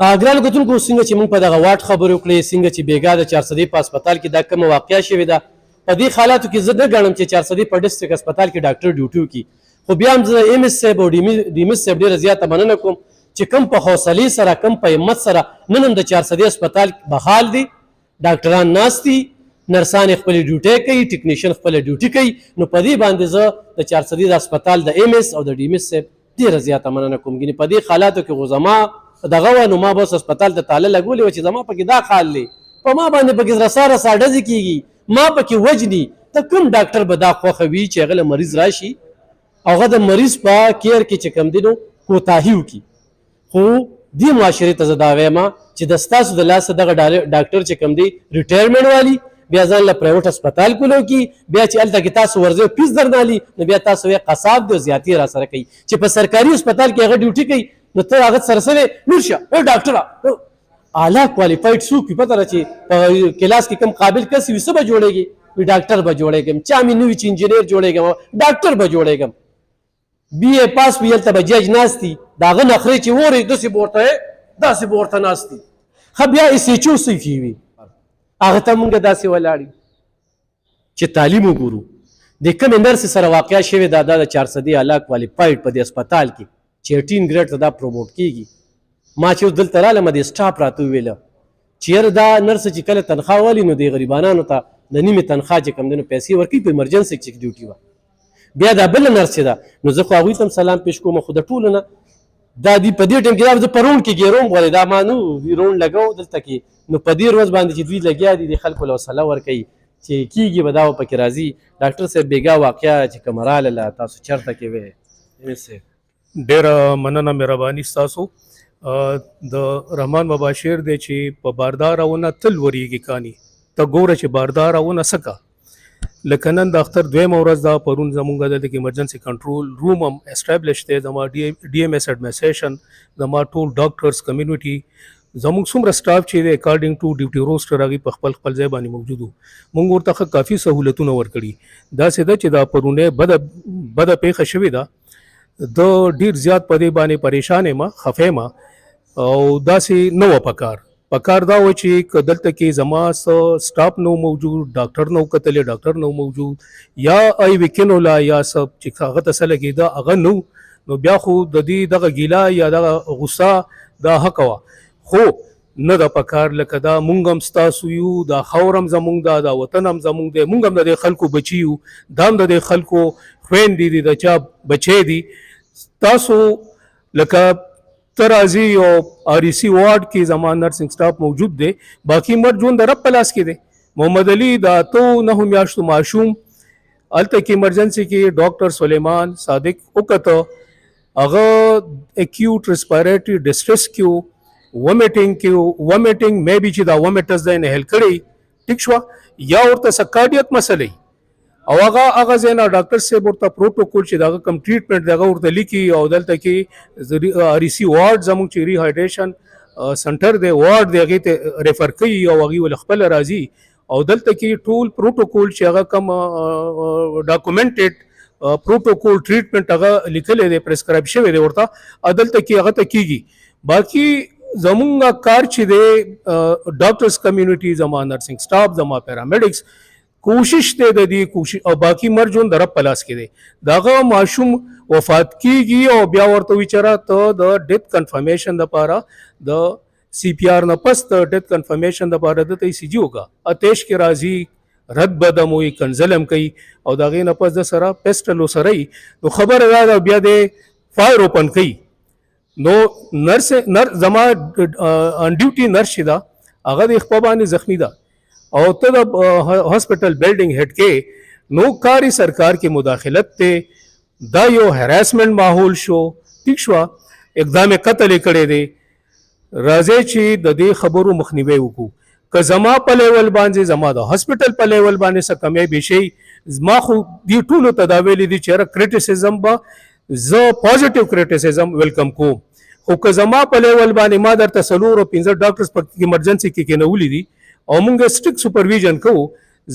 ګرانو کتونکو څنګه چې موږ په دغه واټ خبرې وکړې څنګه چې بېګا د 400 په هسپتال کې دا کومه واقعه شوې ده په دې حالاتو کې زه نه ګڼم چې 400 په ډسټرک هسپتال کې ډاکټر ډیوټي وکړي خو بیا هم زه ایم ایس صاحب او ډي ایس صاحب ډېره زیاته مننه کوم چې کوم په حوصلې سره کوم په همت سره نن هم د 400 هسپتال بحال دي ډاکټران ناست دي نرسان خپل ډیوټي کوي ټیکنیشن خپل ډیوټي کوي نو په دې باندې زه د 400 هسپتال د ایم ایس او د ډي ایس صاحب ډېره زیاته مننه کوم ګینې په دې حالاتو کې خو زما دغه و نو ما بس هسپتال ته تاله لګولې وه چې زما پکې دا حال دی په ما باندې پکې رسا رسا ډزې کېږي ما پکې وجني ته کوم ډاکټر به دا خوښوي چې هغه له مریض راشي هغه د مریض په کیر کې چې کوم دی نو کوتاهي وکړي خو دې معاشرې ته زه دا وایم چې د ستاسو د لاسه دغه ډاکټر چې کوم دی ریټایرمنټ والی بیا ځان له پرایویټ هسپتال کولو کې بیا چې هلته کې تاسو ورځئ فیس درنالي نو بیا تاسو یې قصاب دی او زیاتې را سره کوي چې په سرکاري هسپتال کې هغه ډیوټي کوي نو ته هغه سره سره نور شه ډاکټره اعلی کوالیفاید څوک وي پته ده چې په کلاس کې کوم قابل کس وي څه به جوړېږي وي ډاکټر به جوړېږم چا مې نه وي چې انجینر جوړېږم ډاکټر به جوړېږم بي اے پاس وي هلته به جج ناست دي د هغه نخرې چې وورې داسې به ورته داسې به ورته ناست دي ښه بیا ایس ایچ او څه وي هغه ته مونږ داسې ولاړ چې تعلیم وګورو د کومې نرسې سره واقعه شوې ده دا د 400 اعلی کوالیفاید په دې هسپتال کې چې 18 ګریډ ته دا پروموټ کیږي ما چې اوس دلته رالم د سټاف راته وویله چې یاره دا نرس چې کله تنخواه والي نو د غریبانانو ته د نیمې تنخواه چې کوم دی نو پیسې ورکوي په ایمرجنسي کې ډیوټي وه بیا دا بله نرس چې ده نو زه خو هغوی ته هم سلام پیش کوم خو د ټولو نه دا دی په دې ټایم کې دا زه په روڼ کې ګیروم غواړې دا ما نو روڼ لګو دلته کې نو په دې ورځ باندې چې دوی لګیا دي د خلکو له حوصله ورکوي چې کېږي به دا به پکې راځي ډاکټر صاحب بېګا واقعه چې کومه راغله تاسو چېرته کې وې ډېره مننه مهرباني ستاسو د رحمان بابا شعر دی چې په بارداره ونه تل وریږي کانی ته ګوره چې بارداره ونه څه لکه نن د اختر دویمه ورځ دا پرون زمونږ دلته کې ایمرجنسي کنټرول روم هم اسټابلیش دی زما ډي ایم ایس اډمنسټریشن زما ټول ډاکټرز کمیونټي زموږ څومره سټاف چې دی اکارډنګ ټو ډیوټي روسټر هغې په خپل خپل ځای باندې موجود وو موږ ورته کافي سهولتونه ورکړي داسې ده چې دا پرونی بده پیښه شوې ده د ډیر زیات په دې باندې پریشان یم خفه یم او داسې نه وه پکار دا و چې که دلته کې زما سټاف نو موجود ډاکټر نو کتلی ډاکټر نو موجود یا ای ویکن ولا یا سب چې هغه ته څه لګېده هغه نو بیا خو د دې دغه ګیله یا دغه غصه دا حق وه خو نه د پکار لکه دا مونږ هم ستاسو یو دا خاور هم زمونږ ده دا وطن هم زمونږ دی مونږ هم د دې خلکو بچي یو دا هم د دې خلکو خویندې دي د چا بچی دي تاسو لکه ته راځي او آر ای سی وارډ کې زما نرسنګ سټاف موجود دی باقي مر ژوند د رب په لاس کې دی محمد علي د 9 میاشتو ماشوم هلته کې ایمرجنسي کې ډاکټر سلیمان صادق وکته هغه اکیوټ ریسپیریټري ډسټریس کې ومیټنګ مې بي چې دا ومیټس دی نه هل کړی ټیک شوه یا ورته څه کارډیک مسلې او هغه ځای نه ډاکټر صاحب ورته پروټوکول چې دغه کم ټریټمنټ دغه ورته لیکي او دلته کې آر ای سی وارډ زموږ چې ریهایډریشن سنټر دی وارډ دی هغې ته ریفر کوي او هغوی ول خپله راځي او دلته کې ټول پروټوکول چې هغه کم ډاکومنټډ پروټوکول ټریټمنټ هغه لیکلی دی پرسکرایب شوی دی ورته دلته کې هغه ته کېږي باقي زمونږ کار چې دی ډاکټرز کمیونټي زما نرسنګ سټاف زما پیرامیډکس کوشش دی د دې کوشش او باقي مر ژوند د رب په لاس کې دی دغه ماشوم وفات کیږي او بیا ورته وچره ته د ډیث کنفرمیشن دپاره د سی پی آر نه پس د ډیث کنفرمیشن دپاره دته ای سی جي وکړه اتیش کې راځي رد بدم وي کنزلم کوي او د هغې نه پس د سره پیسټل ورسره وي نو خبره دا ده بیا د فایر اوپن کوي نو نرس زما ان ډیوټي نرس چې ده هغه د خپل باندې زخمی ده او ته د هاسپټل بلډینګ هډ کې نو کاری سرکار کې مداخلت ته دا یو هراسمنٹ ماحول شو ٹھیک شو اقدام قتل کړي دي راځي چې د دې خبرو مخنیوي وکړو که زما په لیول باندې زما د هاسپټل په لیول باندې څه کمې بشي زما خو دې ټولو تداویل دي چې کریټیسزم به زه پوزټیو کریټیسزم ویلکم کوم خو که زما په لیول باندې ما درته 4 او 15 ډاکټرز په ایمرجنسي کې کېنولي دي او مونږ سټریک سپرویژن کوو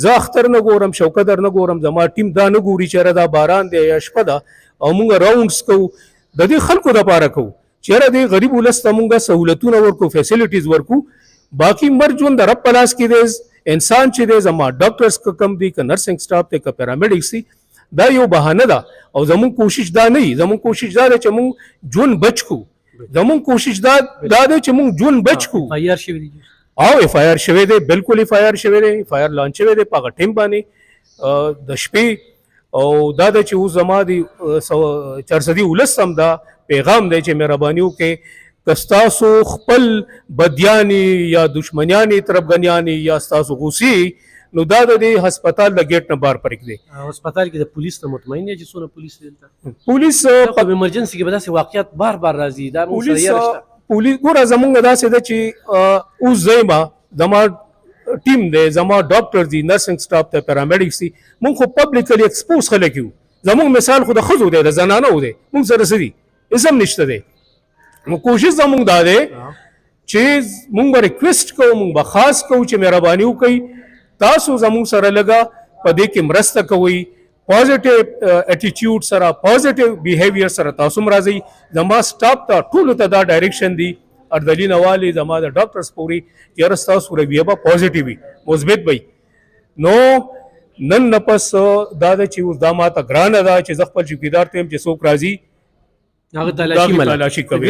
زه اختر نه ګورم شوکدر نه ګورم زما ټیم دا نه ګوري چې دا باران دی یا شپه ده او مونږ راونډس کوو د دې خلکو دپاره کوو چیرې د غریب ولس ته مونږه سہولتونه ورکو فیسیلیټیز ورکو باقي مر ژوند د رب په لاس کې دی انسان چې دی زما ډاکټرز کم دي که نرسنګ سټاف دی که پیرامیډکس دي دا یو بهانه ده او زمون کوشش دا نه وي زمون کوشش دا ده چې مونږ ژوند بچ کو زمون کوشش دا ده چې مونږ ژوند بچ کو تیار شوی دی او اف آی آر شوی دی بالکل اف آی آر شوی دی اف آی آر لانچ شوی دی په هغه ټیم باندې د شپې او دا ده چې اوس زما د 400 ولس هم دا پیغام دی چې مهرباني وکړئ که ستاسو خپل بدیانې یا دشمنیانې تربګنیانې یا ستاسو غوسې نو دا د دې هسپتال د گیټ نه بار پرېږدئ هسپتال کې د پولیس ته مطمئن یې چې څونه پولیس دلته پولیس په ایمرجنسي کې به داسې واقعیت بار بار راځي دا موږ سره یې رشته پولیس ګوره زمونږ داسې ده چې اوس زما زما ټیم دی زما ډاکټر دي نرسنګ سټاف ته پیرامیډکس دي مونږ خو پبلکلی ایکسپوز خلک یو زمونږ مثال خو د ښځو دی د زنانو دی مونږ سره څه دي اسم نشته دی نو کوشش زمونږ دا دی چې مونږ به ریکویسټ کوو مونږ به خاص کوو چې مهرباني وکړئ تاسو زمونږ سره لږه په دې کې مرسته کوئ پازیټیو اټیټیوډ سره پازیټیو بیهیویر سره تاسو هم راځئ زما سټاف ته ټولو ته دا ډایرکشن دی اردلي نوالي زما د ډاکټرز پورې چې یاره ستاسو رویه به پازیټیو وي مثبت وي نو نن نه پس دا ده چې اوس دا ماته ګرانه ده چې زه خپل چوکیدار ته یم چې څوک راځي هغه تلاشي کوي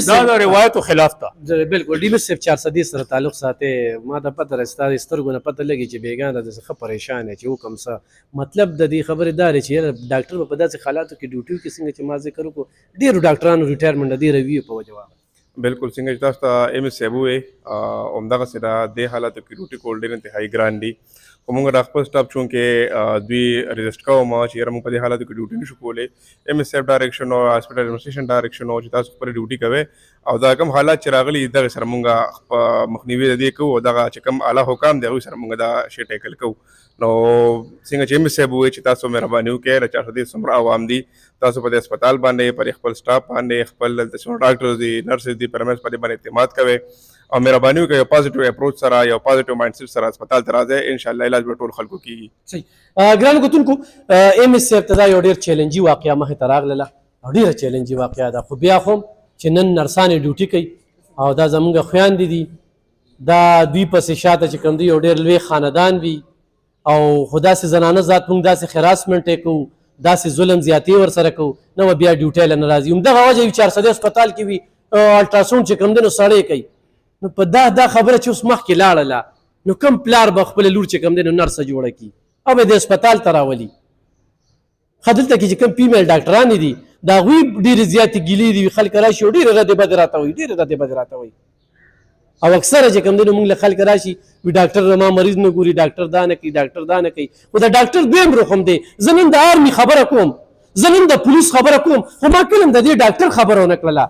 دا د روایتو خلاف ده بالکل ډیمس صاحب 400 سره تعلق ساتي ما د پته رستا سترګو نه پته لګي چې بیګان د څه پریشان چې حکم څه مطلب د دې خبردار چې ډاکټر په داسې حالاتو کې ډیوټي کې څنګه چې ما ذکر وکړو ډیرو ډاکټرانو ریټایرمنټ دی روي په وجه بالکل څنګه چې تاسو ته ایم اس صاحب وې همدغه سره د حالاتو کې ډیوټي کول ډیر انتهایی ګران دي موږ د خپل سټاف چونکې دوی ريزسټ کوو ما چې یاره موږ په دې حالاتو کې ډیوټي نشو کولی ایم اس صاحب ډایرکشن او هاسپټل ایڈمنسټریشن ډایرکشن او چې تاسو خپل ډیوټي کوئ او دا کوم حالات چې راغلي دغه سره موږ مخنیوي د دې کوو دغه چې کوم اعلی حکام دی هغوی سره موږ دا شی ټیکل کوو نو څنګه چې ایم اس صاحب ووایي چې تاسو مهرباني وکړئ له 400 څومره عوام دي تاسو په دې هسپتال باندې پر خپل سټاف باندې خپل دلته څومره ډاکټرز دي نرسز دي پیرامیډکس په دې باندې اعتماد کوئ او مهرباني وکړئ یو پازیټیو اپروچ سره یو پازیټیو مایند سیټ سره هسپتال ته راځئ انشاءالله علاج به ټول خلکو کېږي صحیح ګرانو کتونکو ایم اس صاحب ته دا یو ډېر چیلنجي واقعه مخې ته راغله او ډېره چیلنجي واقعه ده خو بیا خو چې نن نرسانې ډیوټي کوي او دا زمونږ خویندې دي دا دوی پسې شاته چې کوم دی یو ډېر لوی خاندان وي او خو داسې زنانه ذات موږ داسې هراسمنټ یې کوو داسې ظلم زیاتې ورسره کوو نه به بیا ډیوټۍ له نه راځي همدغه وجه وي 400 هسپتال کې وي الټراساونډ چې کوم دی نو سړی کوي نو په دا خبره چې اوس مخکې لاړله نو کوم پلار به خپله لور چې کوم دی نو نرسه جوړه کړي او به د هسپتال ته راولي ښه دلته کې چې کوم فیمیل ډاکټرانې دي د هغوی ډېرې زیاتې ګیلې دي خلک راشي او ډېرې ردې بدې راته وایي ډېرې ردې بدې راته وایي او اکثره چې کوم دی نو موږ له خلک راشي وي ډاکټر ما مریض نه ګوري ډاکټر دا نه کوي ډاکټر دا نه کوي خو د ډاکټر دویم رخ هم دی زه نن د آرمي خبره کوم زه نن د پولیس خبره کوم خو ما کله هم د دې ډاکټر خبره ونه کړله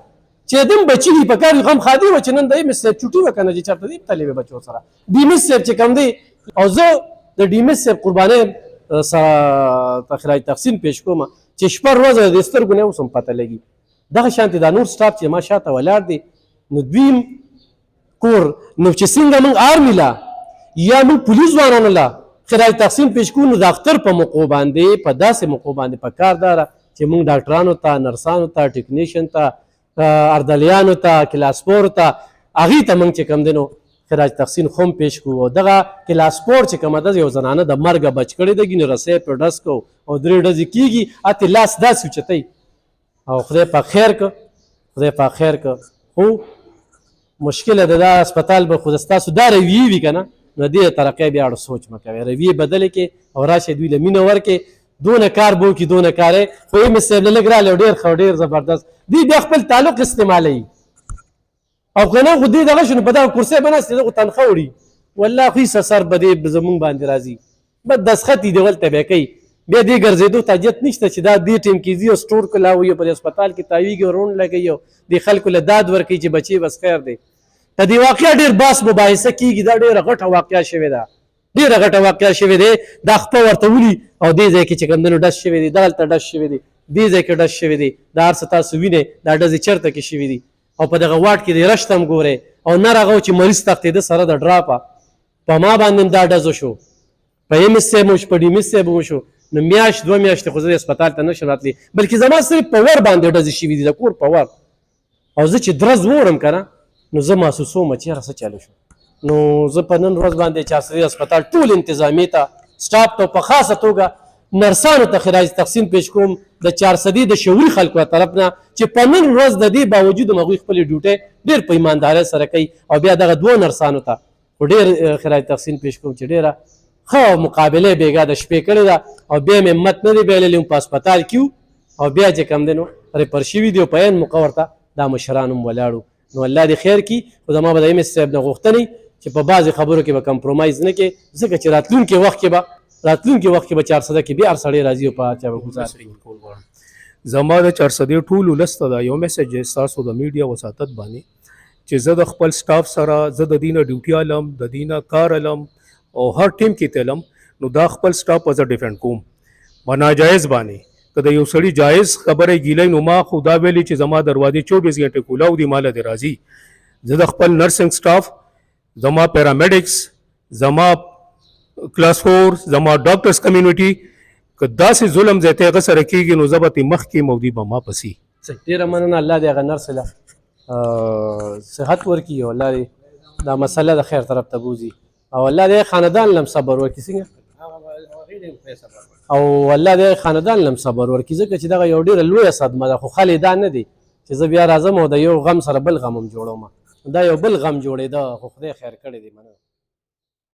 چې دم بچي دي په کار غم خادي و چې نن د ایم اس صاحب چوټي وکنه چې چرته دی تلې به بچو سره ډیمس صاحب چې کوم دی او زه د ډیمس صاحب قربانۍ سره خراج تحسین پیش کوم چې شپه ورځ د سترګو نه اوس هم پته لګي دغه شانتې دا نور سټاف چې ما شاته ولاړ دی نو دوی کور نو چې څنګه موږ آرمي لا یا موږ پولیس ځوانانو لا خراج تحسین پیش کوو نو د اختر په موقعو باندې په داسې موقعو باندې په کار داره چې موږ ډاکټرانو ته نرسانو ته ټیکنیشن ته اردلیانو ته کلاسپور ته هغې ته موږ چې کوم دی نو خراج تحسین خو هم پیش کوو او دغه کلاسپور چې کومه ده یو زنانه د مرګه بچ کړې ده ګینې رسۍ پرې ډز کوو او 3 ډزې کېږي اتې لاس داسې اوچتوي او خدای په خیر که خدای په خیر که خو مشکله ده دا هسپتال به خو ستاسو دا رویې وي که نه نو دې ترقۍ بیا اړه سوچ مه کوئ رویې بدلې کړې او راشئ دوی له مینه ورکړې دونه کار به وکړي دونه کار یې خو ایم اس صاحب له لږ رالی او ډېر ښه او ډېر زبردست دوی بیا خپل تعلق استعمالوي او که نه خو دوی دغه شو نو په دغه کرسۍ به ناست دي دغه تنخوا وړي والله خو هېڅ اثر به دې زمونږ باندې راځي بس دسخط یې دغلته بیا کوي بیا دې ګرځېدو ته حاجت نشته چې دا دې ټیم کې ځي او سټور کلاوي او په هسپتال کې تاویږي او روڼ لګوي او دې خلکو له داد ورکوي چې بچې بس خیر دی په دې واقعه ډېر باس مباحثه کېږي دا ډېره غټه واقعه شوې ده ډېره غټه واقعه شوې دی دا خپه ورته ولي او دې ځای کې چې کوم دی نو ډز شوی دی دغلته ډز شوی دی دې ځای کې ډز شوی دی دا هر څه تاسو وینئ دا ډزې چېرته کې شوي دي او په دغه واټ کې د رشت هم ګورئ او نه راغو چې مریض تښتېده سره د ډراپه په ما باندې هم دا ډز وشو په ایم اس صاحب وشو په ډیمس صاحب وشو نو میاشت 2 میاشتې خو زه هسپتال ته نشم راتلی بلکې زما صرف په ور باندې ډزې شوي دي د کور په ور او زه چې درز وورم که نه نو زه محسوسوم چې یاره څه چلو شو. نو زه په نن ورځ باندې چارسدي هسپتال ټول انتظامیې ته سټاف ته په خاصه توګه نرسانو ته خراج تقسیم پیش کوم د چارسدي د شعوري خلکو طرف نه چې په نن ورځ د دې باوجود هغوی خپلې ډیوټۍ ډېر په ایماندارۍ سره کوي او بیا دغه دوو نرسانو ته خو ډېر خراج تقسیم پیش کوم چې ډېره ښه مقابله بېګا د شپې کړې ده او بیا مې همت نه دی بایللی په هسپتال کې او بیا چې کوم دی نو ریفر شوي دي او په عین موقع ورته دا مشران هم ولاړو. نو الله دې خیر کړي خو زما به د ایم ایس صاحب نه غوښتنې چې په بعضې خبرو کې به کمپرومایز نه کوي ځکه چې راتلونکي وخت کې به 400 کې بیا هر سړی راځي او په چا به ګزار کوي. زما د 400 ټولو لسته دا یو میسج دی ستاسو د میډیا وساتت باندې چې زه د خپل سټاف سره زه د دینه ډیوټي علم د دینه کار علم او هر ټیم کې تلم نو دا خپل سټاف از ډیفنډ کوم په ناجایز باندې که د یو سړي جایز خبره ګیلی نو ما خو دا ویلي چې زما دروازې 24 غنټې کولاو دي ماله دې راځي. زه د خپل نرسنګ سټاف زما پیرامیډکس زما کلاس 4 زما ډاکټرز کمیونټي که داسې ظلم ځای ته هغه سره کېږي نو زه به ترې مخکې مودي به ما پسې. ډېره مننه الله دې هغه نرس له صحت ورکړي او الله دې دا مسله د خیر طرف ته بوځي او الله دې خاندان لم صبر ورکړي څنګه او الله دې خاندان لم صبر ورکړي ځکه چې دغه یو ډېره لویه صدمه ده خو خالي دا نه دی چې زه بیا راځم او د یو غم سره بل غم هم جوړوم دا یو بل غم جوړېده خو خدای خیر کړی دی. مننه.